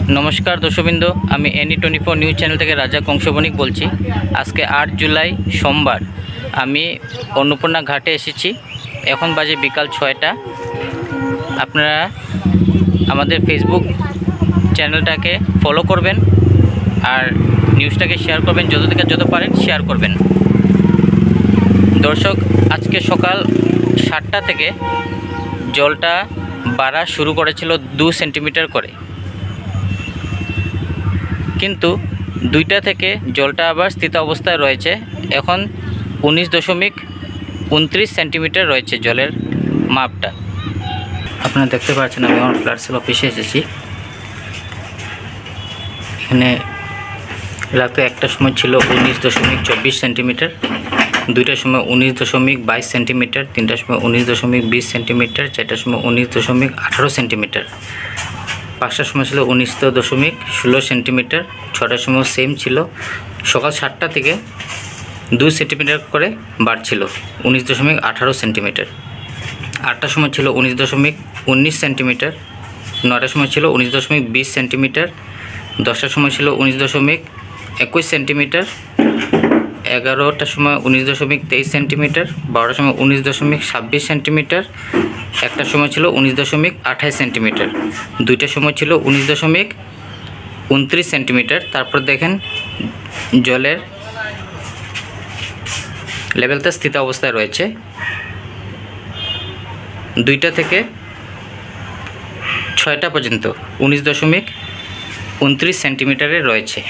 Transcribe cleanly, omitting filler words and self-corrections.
नमस्कार दर्शकबृंद আমি NE24 news channel থেকে রাজা কংসবণিক বলছি। আজকে 8 জুলাই সোমবার আমি অন্নপূর্ণা ঘাটে এসেছি। এখন বাজে বিকাল 6টা। আপনারা আমাদের ফেসবুক চ্যানেলটাকে ফলো করবেন আর নিউজটাকে শেয়ার করবেন, যত পারেন শেয়ার করবেন। দর্শক, আজকে সকাল 7টা থেকে জলটা বাড়া শুরু করেছিল 2 সেন্টিমিটার করে, কিন্তু 2টা থেকে জলটা আবার স্থির অবস্থায় রয়েছে। এখন 19.29 সেন্টিমিটার রয়েছে জলের মাপটা। আপনারা দেখতে পাচ্ছেন আমি আমার ফ্ল্যাট সেল অফিসে এসেছি। এখানে রাতে একটার সময় ছিল 19.24 সেন্টিমিটার, 2টার সময় 19.22 সেন্টিমিটার, 3টার সময় 19.20 সেন্টিমিটার, 4টার সময় 19.18 সেন্টিমিটার, 5টার সময় ছিল 19.16 সেন্টিমিটার, 6টার সময় সেম ছিল। সকাল 7টা থেকে 2 সেন্টিমিটার করে বাড়ছিল 19.18 সেন্টিমিটার। 8টার সময় ছিল 19.19 সেন্টিমিটার, 9টার সময় ছিল 19.20 সেন্টিমিটার, 10টার সময় ছিল 19.21 সেন্টিমিটার, 11টার সময় 19.23 সেন্টিমিটার, 12টার সময় 19.26 সেন্টিমিটার, 1টার সময় ছিল 19.28 সেন্টিমিটার, 2টার সময় ছিল 19.29 সেন্টিমিটার। তারপর দেখেন জলের লেভেলটা স্থির অবস্থায় রয়েছে। 2টা থেকে 6টা পর্যন্ত 19.29 সেন্টিমিটারে রয়েছে।